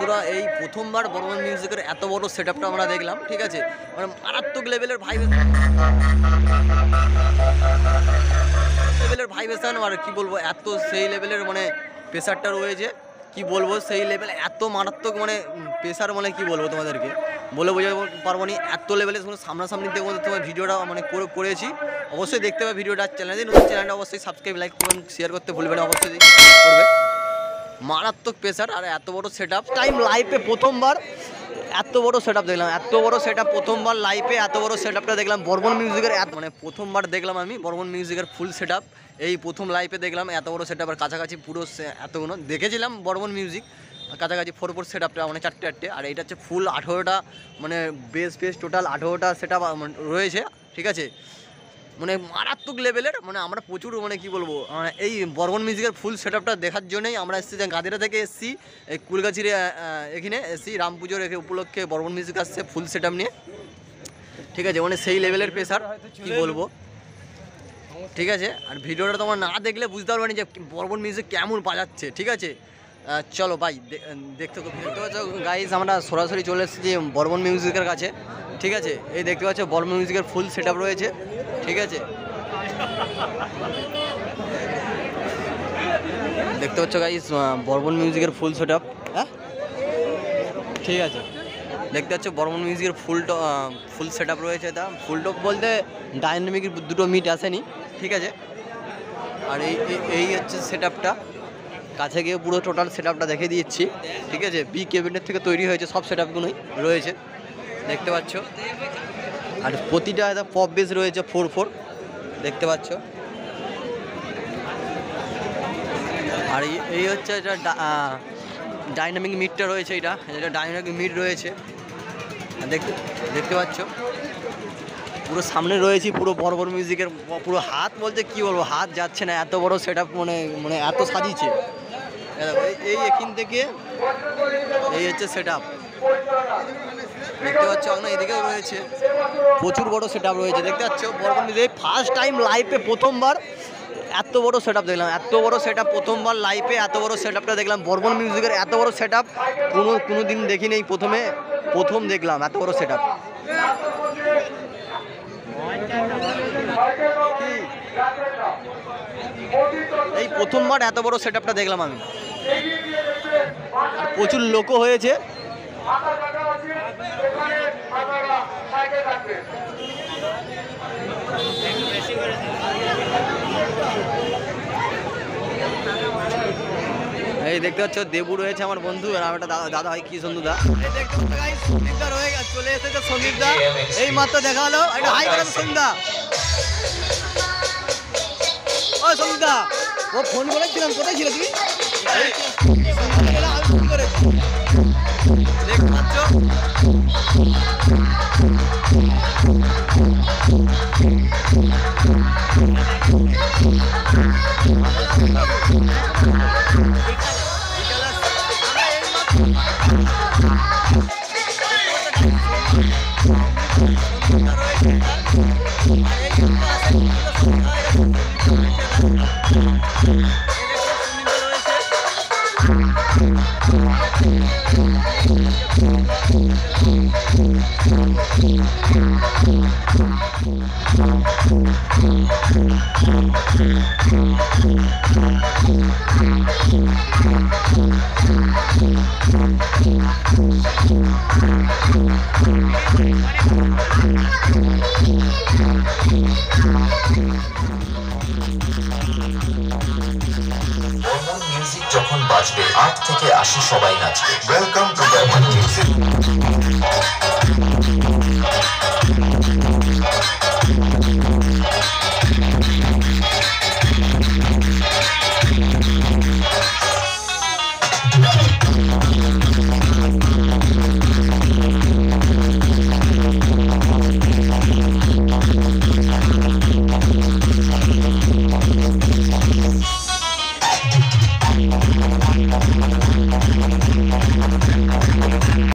বন্ধুরা এই প্রথমবার বর্মন মিউজিকের এত বড় সেটআপটা আমরা দেখলাম, ঠিক আছে। মানে মারাত্মক লেভেলের ভাইব্রেশন আর কি বলবো, এত সেই লেভেলের মানে প্রেসারটা রয়েছে, কি বলবো সেই লেভেল এত মারাত্মক মানে প্রেসার, মানে কি বলবো তোমাদেরকে বলে বোঝাতে পারবো না। এত লেভেলে সামনাসামনি দেখবো তোমার ভিডিওটা মানে করেছি। অবশ্যই দেখতে পাবে ভিডিওটা। চ্যানেলটা অবশ্যই সাবস্ক্রাইব, লাইক, কমেন্ট, শেয়ার করতে ভুলবে না, অবশ্যই করবে। মারাত্মক প্রেসার আর এত বড় সেটআপ টাইম লাইফে প্রথমবার এত বড় সেটআপ দেখলাম, এত বড় সেটআপ প্রথমবার লাইফে এত বড় সেটআপটা দেখলাম বর্মন মিউজিকের। মানে প্রথমবার দেখলাম আমি বর্মন মিউজিকের ফুল সেটআপ, এই প্রথম লাইফে দেখলাম এত বড় সেটআপ। আর কাছাকাছি পুরো এতগুলো দেখেছিলাম বর্মন মিউজিক, কাছাকাছি 4/4 সেটআপটা মানে 4টে, আর এইটা হচ্ছে ফুল 18টা মানে বেস টোটাল 18টা সেটআপ রয়েছে, ঠিক আছে। মানে মারাত্মক লেভেলের, মানে আমরা প্রচুর মানে কি বলবো, মানে এই বর্মন মিউজিকের ফুল সেটআপটা দেখার জন্যই আমরা এসেছি। গাদিরা থেকে এসেছি, এই কুলগাছির এখানে এসেছি রাম পুজোর উপলক্ষে বর্মন মিউজিক আসছে ফুল সেটআপ নিয়ে, ঠিক আছে। মানে সেই লেভেলের প্রেসার কি বলবো, ঠিক আছে। আর ভিডিওটা তোমার না দেখলে বুঝতে পারবে না যে বর্মন মিউজিক কেমন বাজাচ্ছে, ঠিক আছে। চলো ভাই দেখতে পাচ্ছ গাইজ, আমরা সরাসরি চলে এসেছি বর্মন মিউজিকের কাছে, ঠিক আছে। এই দেখতে পাচ্ছ বর্মন মিউজিকের ফুল সেটআপ রয়েছে, ঠিক আছে। দেখতে পাচ্ছ গাইজ বর্মন মিউজিকের ফুল সেটআপ, হ্যাঁ ঠিক আছে। দেখতে পাচ্ছ বর্মন মিউজিকের ফুল সেটআপ রয়েছে। এটা ফুল টপ বলতে ডাইনামিক দুটো মিট আসেনি, ঠিক আছে। আর এই হচ্ছে সেটআপটা, কাছে গিয়ে পুরো টোটাল সেটআপটা দেখে দিচ্ছি, ঠিক আছে। বি ক্যাবিনেট থেকে তৈরি হয়েছে, সব সেটআপগুলোই রয়েছে দেখতে পাচ্ছ। আর প্রতিটা একটা পপ বেস রয়েছে 4/4 দেখতে পাচ্ছ। আর এই হচ্ছে এটা ডাইনামিক মিটটা রয়েছে, এটা ডাইনামিক মিট রয়েছে দেখতে পাচ্ছ। পুরো সামনে রয়েছি পুরো বর্মন মিউজিকের, পুরো হাত বলতে কি বলবো, হাত যাচ্ছে না, এত বড় সেটআপ মানে এত সাজিয়েছে। এই এখান থেকে এই হচ্ছে সেটআপ দেখতে পাচ্ছ। আপনার এদিকেও রয়েছে প্রচুর বড় সেটআপ রয়েছে দেখতে পাচ্ছ। বর্মন মিউজিক ফার্স্ট টাইম লাইফে প্রথমবার এত বড় সেটআপ দেখলাম, এত বড় সেটআপ প্রথমবার লাইফে এত বড় সেটআপটা দেখলাম বর্মন মিউজিকের। এত বড় সেটআপ কোনো দিন দেখি নেই, প্রথম দেখলাম এত বড় সেটআপ। এই প্রথমবার এত বড় সেটআপটা দেখলাম আমি, প্রচুর লোকও হয়েছে। এই দেখতে পাচ্ছ দেবু রয়েছে আমার বন্ধু, আর আমার দাদা হয় কি সন্দুদা। সন্দীপদা রয়ে গেছে, চলে এসেছে সন্দীপদা, এই মাত্র দেখা হলো। একটা হাই করে সন্দীপদা। ও সন্দীপদা, ও ফোন করেছিলাম, কোথায় ছিল তুমি? দেখতে পাচ্ছ যখন বাজবে 8 থেকে 80 সবাই নাচবে। Welcome to Barman music.